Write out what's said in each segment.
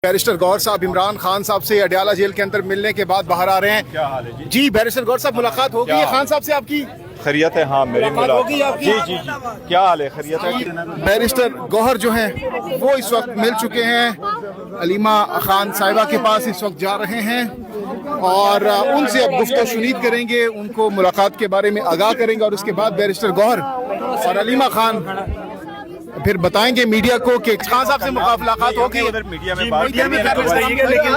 Barrister Gauhar साहब इमरान खान साहब से अडयाला जेल के अंदर मिलने के बाद बाहर आ रहे हैं। क्या हाल है जी? जी बैरिस्टर गौहर साहब, मुलाकात हो गई है खान साहब से आपकी? खैरियत है? हाँ, मेरी मुलाकात हो गई आपकी? जी जी जी, क्या हाल है? खैरियत है? बैरिस्टर गौहर जो हैं वो इस वक्त मिल चुके हैं, अलीमा खान साहिबा के पास इस वक्त जा रहे हैं और उनसे अब गुफ्तगू शुनीद करेंगे, उनको मुलाकात के बारे में आगाह करेंगे और उसके बाद बैरिस्टर गौहर और अलीमा खान फिर बताएंगे मीडिया को कि खान साहब से मुलाकात होगी। उधर मीडिया में मीडिया में लेकिन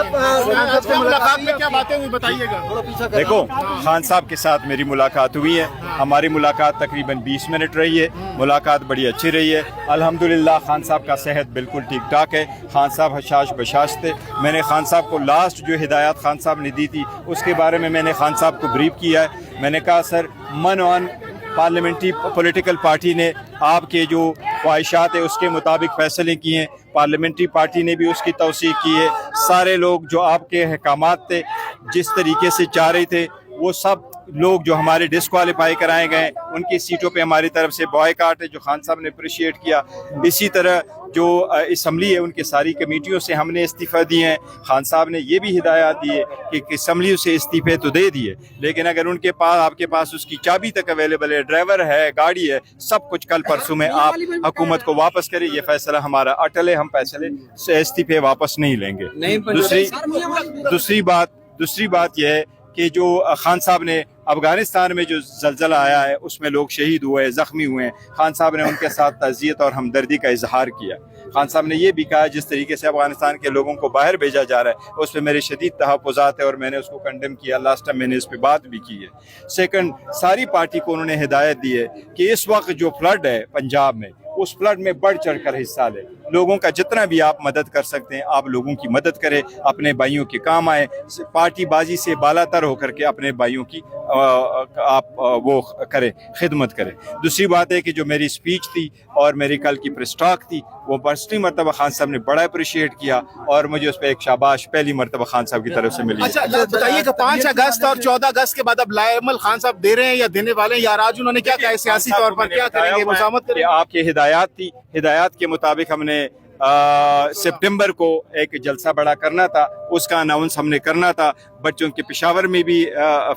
मुलाकात में क्या बातें हुई बताइएगा। देखो, खान साहब के साथ मेरी मुलाकात हुई है। हमारी मुलाकात तकरीबन 20 मिनट रही है। मुलाकात बड़ी अच्छी रही है अल्हम्दुलिल्लाह। खान साहब का सेहत बिल्कुल ठीक ठाक है। खान साहब हशाश बशाश थे। मैंने खान साहब को लास्ट जो हिदायत खान साहब ने दी थी उसके बारे में मैंने खान साहब को ब्रीफ किया है। मैंने कहा सर, मन ऑन पार्लियामेंट्री पॉलिटिकल पार्टी ने आपके जो ख्वाहिशात है उसके मुताबिक फ़ैसले किए हैं। पार्लियामेंट्री पार्टी ने भी उसकी तौसीक़ की है। सारे लोग जो आपके अहकामात थे, जिस तरीके से चाह रहे थे, वो सब लोग जो हमारे डिस्क्वालीफाई कराए गए उनकी सीटों पे हमारी तरफ से बॉयकॉट है, जो खान साहब ने अप्रिशिएट किया। इसी तरह जो असम्बली है उनकी सारी कमेटियों से हमने इस्तीफ़ा दिए हैं। खान साहब ने ये भी हिदायत दी है कि असम्बली से इस्तीफ़े तो दे दिए, लेकिन अगर उनके पास आपके पास उसकी चाबी तक अवेलेबल है, ड्राइवर है, गाड़ी है, सब कुछ कल परसों में आप हुकूमत को वापस करें। ये फैसला हमारा अटल है, हम फैसले से इस्तीफ़े वापस नहीं लेंगे। दूसरी बात यह है कि जो खान साहब ने अफ़गानिस्तान में जो ज़लज़ला आया है उसमें लोग शहीद हुए, ज़ख्मी हुए हैं, खान साहब ने उनके साथ ताज़ियत और हमदर्दी का इजहार किया। खान साहब ने ये भी कहा जिस तरीके से अफ़गानिस्तान के लोगों को बाहर भेजा जा रहा है उस पर मेरे शदीद तहफ़्फ़ुज़ात है और मैंने उसको कंडेम किया। लास्ट टाइम मैंने इस पर बात भी की है। सेकंड, सारी पार्टी को उन्होंने हिदायत दी है कि इस वक्त जो फ्लड है पंजाब में, उस फ्लड में बढ़ चढ़ कर हिस्सा लें। लोगों का जितना भी आप मदद कर सकते हैं आप लोगों की मदद करें, अपने भाइयों के काम आए। पार्टी बाजी से बालातर होकर के अपने भाइयों की आप वो करें, खिदमत करें। दूसरी बात है कि जो मेरी स्पीच थी और मेरी कल की प्रेस टॉक थी वो पर्सनली मरतबा खान साहब ने बड़ा अप्रिशिएट किया और मुझे उस पर एक शाबाश पहली मरतबा खान साहब की तरफ से मिली। अच्छा बताइएगा, 5 अगस्त और 14 अगस्त के बाद अब लाएमल खान साहब दे रहे हैं या देने वाले हैं, या आज उन्होंने क्या कहा सियासी तौर पर क्या करेंगे, मुज़ामत करेंगे? आपकी हिदायत थी, हिदायत के मुताबिक हमने सितंबर को एक जलसा बड़ा करना था, उसका अनाउंस हमने करना था। बच्चों के पेशावर में भी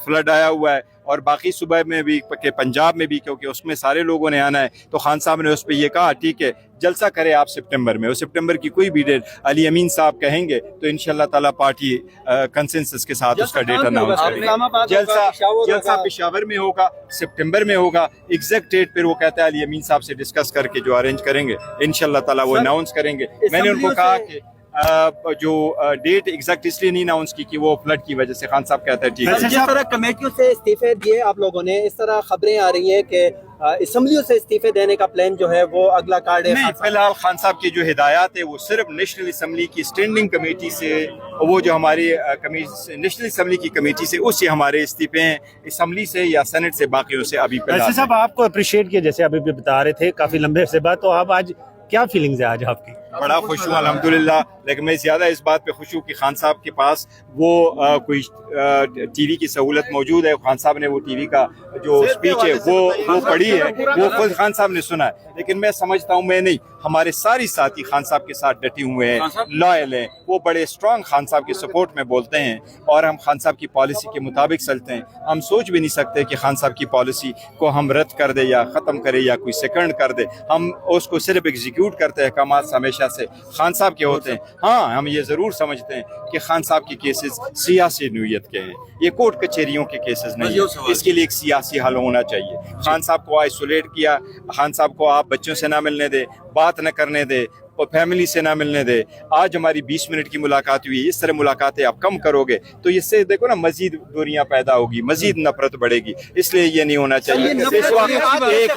फ्लड आया हुआ है और बाकी सूबे में भी के पंजाब में भी, क्योंकि उसमें सारे लोगों ने आना है। तो खान साहब ने उस पर यह कहा ठीक है जलसा करें आप सितंबर में। और सितंबर की कोई भी डेट अली अमीन साहब कहेंगे तो इंशाल्लाह ताला पार्टी कंसेंसस के साथ उसका डेट अनाउंस करेगी। जलसा पेशावर में होगा, सितंबर में होगा। एग्जैक्ट डेट फिर वो कहते हैं अली अमीन साहब से डिस्कस करके जो अरेंज करेंगे इंशाल्लाह ताला वो अनाउंस करेंगे। मैंने उनको कहा कि जो डेट एग्जैक्ट इसलिए नहीं अनाउंस की कि वो फ्लड की वजह से। खान साहब कहते हैं ठीक है। जिस तरह कमेटियों से इस्तीफे दिए आप लोगों ने, इस तरह खबरें आ रही हैं कि असम्बलियों से इस्तीफे देने का प्लान जो है वो अगला कार्ड है। नहीं, फिलहाल खान साहब की जो हिदायत है वो सिर्फ नेशनल असम्बली की स्टैंडिंग कमेटी से, वो जो हमारी नेशनल असम्बली की कमेटी से, उससे हमारे इस्तीफे हैं। असम्बली से या सेनेट से बाकियों से अभी साहब आपको अप्रिशिएट किया जैसे अभी भी बता रहे थे काफी लंबे से बाद, तो आप आज क्या फीलिंग्स है आज आपकी? बड़ा खुश हूँ अल्हम्दुलिल्लाह, लेकिन मैं ज़्यादा इस बात पे खुश हूँ कि खान साहब के पास वो कोई टीवी की सहूलत मौजूद है। खान साहब ने वो टीवी का जो स्पीच है वो पढ़ी है, वो खुद खान साहब ने सुना है। लेकिन मैं समझता हूँ, मैं नहीं, हमारे सारी साथी खान साहब के साथ डटे हुए हैं, लॉयल हैं, वो बड़े स्ट्रॉन्ग खान साहब के सपोर्ट में बोलते हैं और हम खान साहब की पॉलिसी के मुताबिक चलते हैं। हम सोच भी नहीं सकते कि खान साहब की पॉलिसी को हम रद्द कर दे या ख़त्म करे या कोई सेकंड कर दे। हम उसको सिर्फ एग्जीक्यूट करते हैं। काम हमेशा से खान साहब के होते हैं। हाँ, हम ये ज़रूर समझते हैं कि खान साहब के केसेस सियासी नौइयत के हैं, ये कोर्ट कचहरियों के केसेस नहीं है। इसके लिए एक सियासी हल होना चाहिए। खान साहब को आइसोलेट किया, खान साहब को आप बच्चों से ना मिलने दे, बात न करने दे और फैमिली से ना मिलने दे। आज हमारी 20 मिनट की मुलाकात हुई, इस तरह मुलाकातें आप कम करोगे तो इससे देखो ना मजीद दूरियां पैदा होगी, मजीद नफरत बढ़ेगी। इसलिए ये नहीं होना चाहिए। इस वक्त एक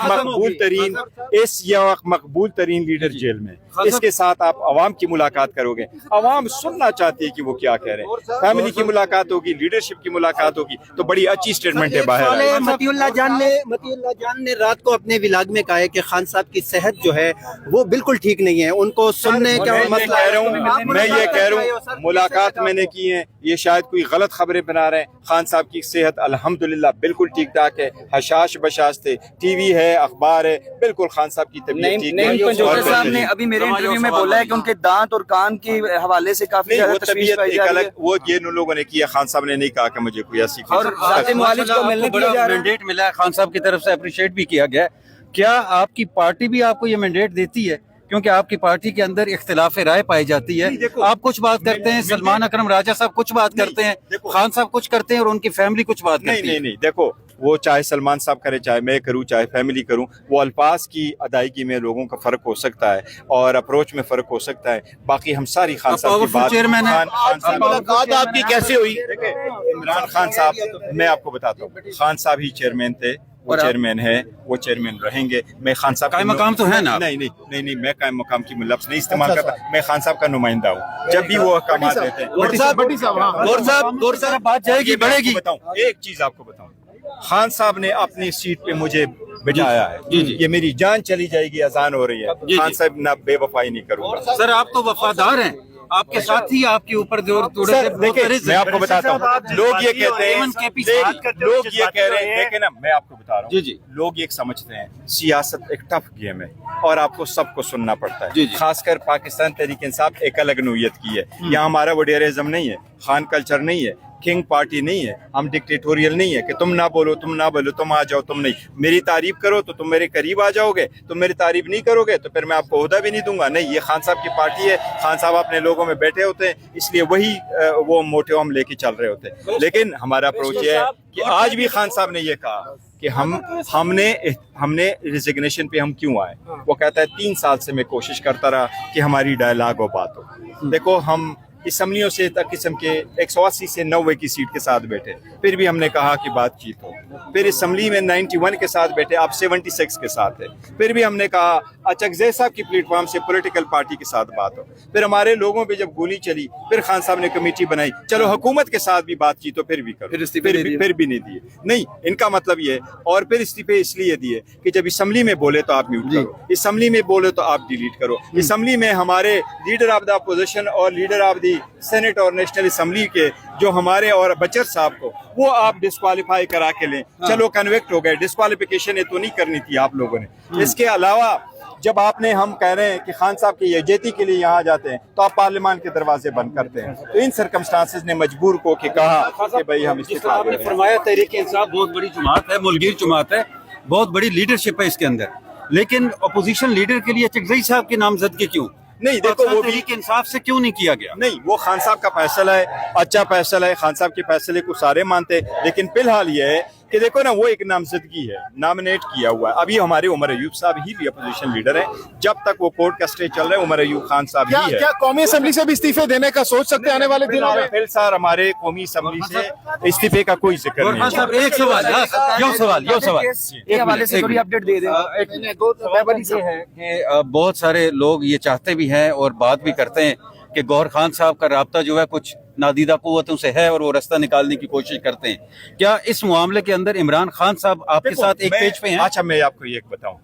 मकबूल तरीन लीडर जेल में, इसके साथ आप अवाम की मुलाकात करोगे, अवाम सुनना चाहती है कि वो क्या कह रहे हैं। फैमिली की मुलाकात होगी, लीडरशिप की मुलाकात होगी तो बड़ी अच्छी स्टेटमेंट है बाहर। मतीउल्लाह जान ने रात को अपने विलाग में कहा है कि खान साहब की सेहत जो है वो बिल्कुल ठीक नहीं है। उनको सुनने का मैं मसला कह है। रहा हूँ, मैं ये कह रहा हूँ मुलाकात मैंने की है, ये शायद कोई गलत खबरें बना रहे हैं। खान साहब की सेहत अल्हम्दुलिल्लाह बिल्कुल ठीक ठाक है, हशाश बशाश थे, टीवी है, अखबार है, बिल्कुल खान साहब की तबीयत ठीक नहीं, है। पंजोटा साहब ने अभी मेरे इंटरव्यू में बोला है कि उनके दांत और कान के हवाले से काफी नहीं, ज्यादा वो तशवीश तबीयत पाई एक जा रही है अलग, वो ये उन लोगों ने किया, खान साहब ने नहीं कहा कि मुझे कोई ऐसी और जाते मुआलिज को मिलने दिया जा रहा है। मैंडेट मिला है, खान साहब की तरफ से अप्रिशिएट भी किया गया है। क्या आपकी पार्टी भी आपको ये मैंडेट देती है? क्योंकि आपकी पार्टी के अंदर इख्तिलाफ राय पाई जाती है, आप कुछ बात करते हैं, सलमान अकरम राजा साहब कुछ बात करते हैं, खान साहब कुछ करते हैं और उनकी फैमिली कुछ बात करती है। नहीं, देखो वो चाहे सलमान साहब करे, चाहे मैं करूं, चाहे फैमिली करूं, वो अल्फाज की अदायगी में लोगों का फर्क हो सकता है और अप्रोच में फर्क हो सकता है। बाकी हम सारी खान साहब की बात, चेयरमैन है। खान साहब मुलाकात आपकी कैसे हुई? इमरान खान साहब, मैं आपको बताता हूँ, खान साहब ही चेयरमैन थे, वो चेयरमैन है, वो चेयरमैन रहेंगे। मैं खान साहब कायम मकाम तो है ना? नहीं, मैं कायम मकाम की लफ्ज़ नहीं इस्तेमाल करता, मैं खान साहब का नुमाइंदा हूँ। जब भी वो अहकाम देते हैं, गौर साहब बात जाएगी, बढ़ेगी। बताऊं एक चीज आपको बताऊं, खान साहब ने अपनी सीट पे मुझे बिठाया है, ये मेरी जान चली जाएगी, अजान हो रही है, खान साहब ना बेवफाई नहीं करूंगा। सर आप तो वफादार हैं, आपके साथ ही आपके ऊपर जो सर देखिए, मैं आपको बताता हूँ, लोग ये कहते हैं, लोग ये कह रहे हैं, देखे ना, मैं आपको बता रहा हूँ, लोग ये समझते हैं सियासत एक टफ गेम है और आपको सबको सुनना पड़ता है। खासकर पाकिस्तान तहरीक इंसाफ एक अलग नोयत की है, यहाँ हमारा वडेरिज्म नहीं है, खान कल्चर नहीं है, किंग पार्टी नहीं है, हम डिक्टेटोरियल नहीं है कि तुम ना बोलो, तुम आ जाओ, तुम नहीं, मेरी तारीफ करो तो तुम मेरे करीब आ जाओगे, तुम मेरी तारीफ नहीं करोगे तो फिर मैं आपको ओहदा भी नहीं दूंगा। नहीं, ये खान साहब की पार्टी है, खान साहब अपने लोगों में बैठे होते हैं, इसलिए वही वो मोटिव हम लेके चल रहे होते हैं। लेकिन हमारा अप्रोच ये है कि आज भी खान साहब ने ये कहा कि हमने रिजिग्नेशन पे हम क्यों आए। वो कहता है 3 साल से मैं कोशिश करता रहा कि हमारी डायलॉग और बात हो। देखो, हम असम्बलियों से तक किस्म के 180 से 90 की सीट के साथ बैठे, फिर भी हमने कहा कि बातचीत हो। फिर असम्बली में 91 के साथ बैठे, आप 76 के साथ है, फिर भी हमने कहा अचकज़ई साहब की प्लेटफॉर्म से पॉलिटिकल पार्टी के साथ बात हो। फिर हमारे लोगों पे जब गोली चली, फिर खान साहब ने कमेटी बनाई, चलो हुकूमत के साथ भी बातचीत हो, फिर भी करो, फिर भी नहीं दिए। नहीं, इनका मतलब ये है। और फिर इस्तीफे इसलिए दिए कि जब असम्बली में बोले तो आप म्यूट करो, असम्बली में बोले तो आप डिलीट करो। असम्बली में हमारे लीडर ऑफ द अपोजिशन और लीडर ऑफ द सेनेट और नेशनल असम्बली के जो हमारे और बचर साहब को, वो आप डिस्क्वालीफाई करा के लें। चलो कन्विक्ट हो गए, डिस्क्वालिफिकेशन ये तो नहीं करनी थी आप लोगों ने। इसके अलावा जब आपने, हम कह रहे हैं कि खान साहब की यजेती के लिए यहाँ जाते हैं तो आप पार्लियामान के दरवाजे बंद करते हैं। तो इन सर्कमस्टांसेस ने मजबूर को कि कहा कि भाई हम इस्तीफा आपने फरमाया तहरीक इंसाफ बहुत बड़ी जमात है, मुल्कीर जमात है, बहुत बड़ी लीडरशिप है इसके अंदर, लेकिन अपोजिशन लीडर के लिए अचकज़ई साहब की नामजदगी क्यों नहीं? देखो, वो भी तहरीक इंसाफ से क्यों नहीं किया गया? नहीं, वो खान साहब का फैसला है, अच्छा फैसला है, खान साहब के फैसले को सारे मानते हैं। लेकिन फिलहाल ये है कि देखो ना, वो एक नामजदगी है, नॉमिनेट किया हुआ है। अभी हमारे उमर अयूब साहब ही भी अपोजिशन लीडर है, जब तक वो कोर्ट का स्टे चल रहा है उमर अयूब खान साहब ही है। क्या कौमी असेंबली से भी इस्तीफे देने का सोच सकते हैं आने वाले दिनों में? फिर सर, हमारे कौमी असेंबली से इस्तीफे का कोई जिक्र नहीं है। एक सवाल ये हवाले से थोड़ी अपडेट दे दें। ये है कि बहुत सारे लोग ये चाहते भी हैं और बात भी करते हैं कि गौहर खान साहब का राब्ता जो है कुछ नादीदा कुव्वतों से है और वो रास्ता निकालने की कोशिश करते हैं। क्या इस मामले के अंदर इमरान खान साहब आपके साथ एक पेज पे हैं? अच्छा, मैं आपको ये बताऊं,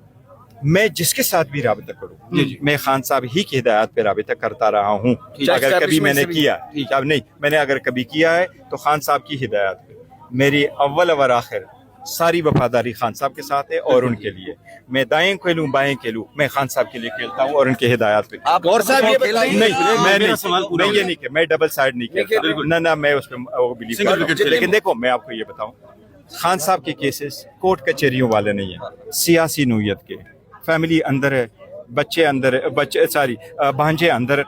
मैं जिसके साथ भी राबिता करूं, मैं खान साहब ही की हिदायत पे राबिता करता रहा हूं। अगर कभी मैंने किया, नहीं, मैंने अगर कभी किया है तो खान साहब की हिदायत पे। मेरी अव्वल और आखिर सारी वफादारी खान साहब के साथ है और उनके लिए मैं दाएं खेलूं बाएं खेलूं, मैं खान साहब के लिए खेलता हूं और उनके हिदायत पे। आप और साहब ये बताइए, नहीं, मैं ये नहीं, मैं डबल साइड नहीं खेलता, ना मैं उस पर बिलीव करता हूं। लेकिन देखो, मैं आपको ये बताऊं, खान साहब के केसेस कोर्ट कचहरियों वाले नहीं है, सियासी नोयत के। फैमिली अंदर है, बच्चे अंदर है, भांजे अंदर,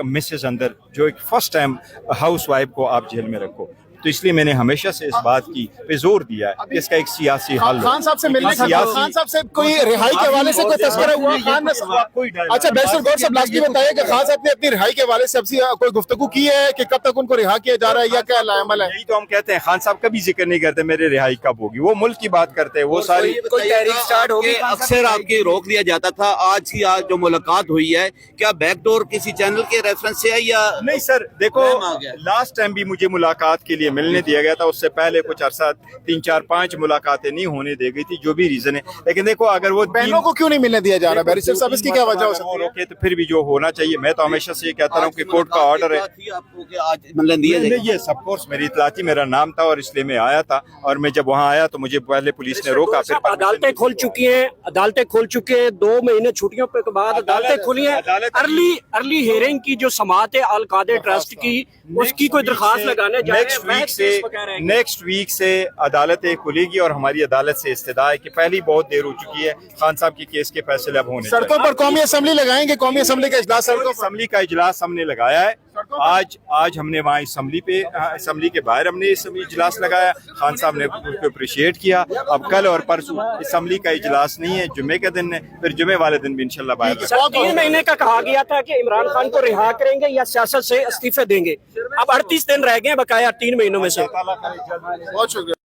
मिसेस अंदर, जो एक फर्स्ट टाइम हाउस वाइफ को आप जेल में रखो। तो इसलिए मैंने हमेशा से इस बात की पे जोर दिया है कि इसका एक सियासी हल हो। खान साहब से मिलने का, खान साहब से कोई रिहाई के हवाले से कोई तस्करा हुआ? खान ने, अच्छा बैरिस्टर गौर साहब लास्ट बताइए कि खान साहब ने अपनी रिहाई के हवाले से कोई गुफ्तगू की है कि कब तक उनको रिहा किया जा रहा है या क्या अमल है? यही तो हम कहते हैं, खान साहब कभी जिक्र नहीं करते मेरे रिहाई कब होगी, वो मुल्क की बात करते हैं। वो सारी कोई तहरीक स्टार्ट होगी, अक्सर आपकी रोक लिया जाता था, आज जो मुलाकात हुई है, क्या बैकडोर किसी चैनल के रेफरेंस से है या नहीं? सर देखो, लास्ट टाइम भी मुझे मुलाकात के लिए मिलने दिया गया था, उससे पहले कुछ अरसा 3 4 5 मुलाकातें नहीं होने दी गई थी, जो भी रीजन है। लेकिन देखो अगर वो बहनों को क्यों नहीं मिलने दिया जा रहा बैरिस्टर साहब, इसकी क्या वजह हो सकती है? रोके तो फिर भी जो होना चाहिए, मैं तो हमेशा से ये कहता रहा हूँ कि कोर्ट का ऑर्डर है। आपको कि आज मिलने दिया जाएगा? ये सब कोर्स मेरी इतला थी, मेरा नाम था और इसलिए मैं आया था, और मैं जब वहाँ आया तो मुझे पहले पुलिस ने रोका, फिर अदालतें खुल चुकी हैं, 2 महीने छुट्टियों के बाद अदालतें खुली हैं। अर्ली हियरिंग की जो समाअत है अल कादर ट्रस्ट की, उसकी कोई दरखास्त लगाने जाए, नेक्स्ट वीक से अदालतें खुलेगी और हमारी अदालत से इस्तदा है कि पहली बहुत देर हो चुकी है, खान साहब की केस के फैसले अब होने सड़कों पर कौमी असेंबली लगाएंगे, कौमी असेंबली का इजलास सड़कों पर। असेंबली का इजलास हमने लगाया है आज हमने वहाँ असेंबली के बाहर हमने इजलास लगाया, खान साहब ने उसको अप्रिशिएट किया। अब कल और परसों असेंबली का इजलास नहीं है, जुमे के दिन है, फिर जुमे वाले दिन भी इंशाल्लाह बाहर। 3 महीने का कहा गया था कि इमरान खान को रिहा करेंगे या सियासत से इस्तीफे देंगे, अब 38 दिन रह गए हैं बकाया 3 महीनों में से। बहुत शुक्रिया।